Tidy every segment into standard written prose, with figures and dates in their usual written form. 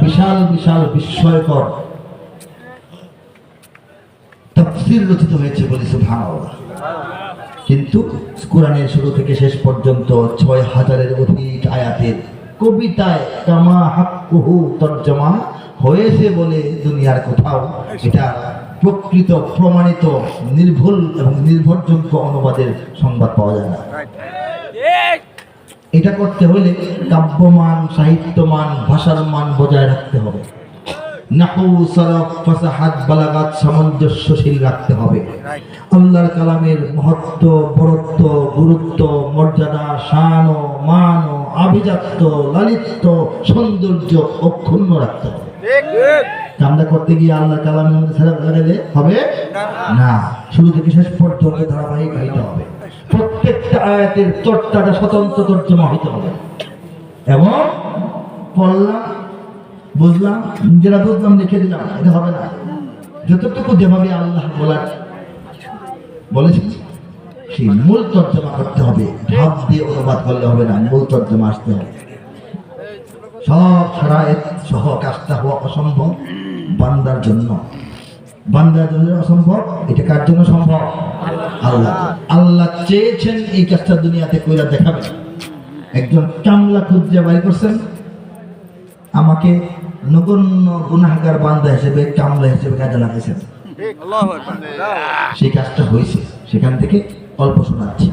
বিশাল বিশাল বিস্ময়কর তাফসীর রচিত হয়েছে বলি সুবহানাল্লাহ। কিন্তু কোরআনের শুরু থেকে শেষ পর্যন্ত ৬,০০০-এর অধিক আয়াতের কবিতায় কামা হাক্কুহু তরজমা হয়েছে বলে দুনিয়ার কোথাও এটা প্রকৃত প্রমাণিত নির্ভুল এবং নির্ভরযোগ্য অনুবাদের সংবাদ পাওয়া যায় না। এটা করতে হলে কাব্যমান, সাহিত্যমান, ভাষার মান বজায় রাখতে হবে। নাহু, সরফ, ফাসাহাত, বালাগাত সামঞ্জস্যশীল রাখতে হবে। আল্লাহর কালামের মহত্ব, বরত্ব, গুরুত্ব, মর্যাদা, শান ও মান ও আভিজাত্য, লালিত্য, সৌন্দর্য অক্ষুণ্ণ রাখতে হবে। আমরা করতে গিয়ে আল্লাহর কালামের মধ্যে ছেড়ে গেলে হবে না। শুরু থেকে শেষ পর্যন্ত ধারাবাহিক হইতে হবে। প্রত্যেকটা আয়াতের চর্চাটা স্বতন্ত্র তর্জমা হইতে হবে এবং পড়লাম, বুঝলাম, যেটা বুঝলাম লিখে দিলাম, এটা হবে না। যতটুকু যেভাবে আল্লাহ বলেছেন সেই মূল তর্জমা করতে হবে। ভাব দিয়ে অনুবাদ করলে হবে না, মূল তর্জমা আসতে হবে। সব শারায়েত সহ কাজটা হওয়া অসম্ভব বান্দার জন্য। বান্দার জন্য অসম্ভব, এটা কার জন্য সম্ভব? আল্লাহ। আল্লাহ চেয়েছেন এই কাজটা দুনিয়াতে কইরা দেখাবেন। একজন কামলা খুঁজে বাইর করছেন, আমাকে নগণ্য গুনাহগার বান্দা হিসেবে, কামলা হিসেবে কাজে লাগাইছেন। সেই কাজটা হয়েছে, সেখান থেকে অল্প শোনাচ্ছি।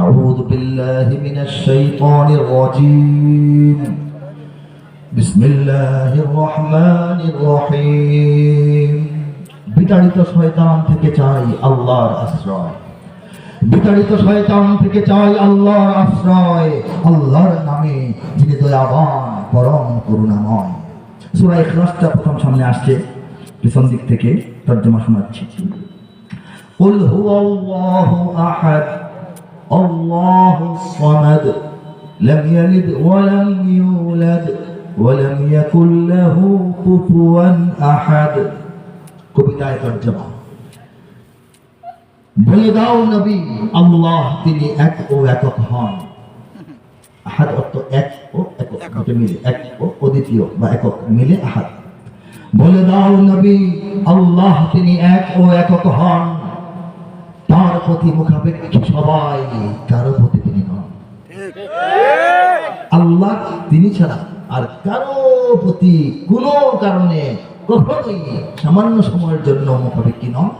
আউযু বিল্লাহি মিনাশ শাইতানির রাজীম। বিসমিল্লাহির রহমানির রহিম। বিতাড়িত শয়তান থেকে চাই আল্লাহর আশ্রয়। বিতাড়িত শয়তান থেকে চাই আল্লাহর আশ্রয়। আল্লাহর নামে যিনি দয়াবান, পরম করুণাময়। সূরা ইখলাসটা প্রথম সামনে আসছে, পিছন দিক থেকে তর্জমা শোনাচ্ছি। কুল হুয়াল্লাহু আহাদ, আল্লাহুস সামাদ, লাম ইয়ালিদ ওয়া লাম ইউলাদ ওয়া লাম ইয়াকুল লাহু কুফুয়ান আহাদ। কবিতায় তর্জমা। বলে দাও নবী, আল্লাহ তিনি এক ও একক হন। আহাদ অর্থ এক ও একক, মিলে এক ও অদ্বিতীয় বা একক মিলে আহাদ। বলে দাও নবী, আল্লাহ তিনি এক ও একক হন। তার প্রতি মুখাপেক্ষী সবাই, কারো প্রতি তিনি নন। আল্লাহ তিনি ছাড়া আর কারো প্রতি কোনো কারণে কখনোই সামান্য সময়ের জন্য মুখাপেক্ষী নন।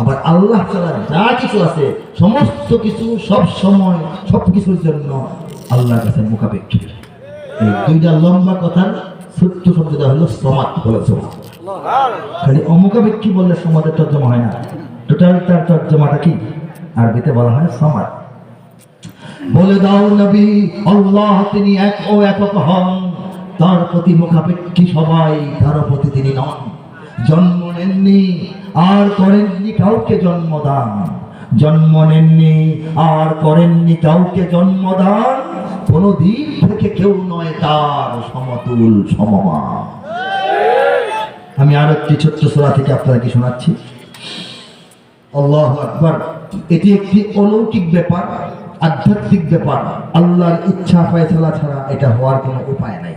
আবার আল্লাহ ছাড়া যা কিছু আছে সমস্ত কিছু সব সময় সবকিছুর জন্য আল্লাহর কাছে মুখাপেক্ষী। এই দুইটা লম্বা কথার ছোট্ট শব্দটা হলো সমাদ। বলেছ খালি অমুখাপেক্ষী বললে সমাদের তর্জমা হয় না, টোটাল তার তর্জমাটা কি আরবিতে বলা হয় সমাদ। বলে দাও নবী, আল্লাহ তিনি এক ও একক হন। তার প্রতি মুখাপেক্ষী সবাই, কারো প্রতি তিনি নন। জন্ম নেননি আর করেননি কাউকে জন্মদান। জন্ম নেননি আর করেননি কাউকে জন্মদান। কোন দিক থেকে কেউ নয় তার সমতুল সমমান। আমি আর একটি ছোট্ট সূরা থেকে আপনাকে শোনাচ্ছি। আল্লাহু আকবার। এটি একটি অলৌকিক ব্যাপার, আধ্যাত্মিক ব্যাপার। আল্লাহর ইচ্ছা ফয়সালা ছাড়া এটা হওয়ার কোনো উপায় নাই।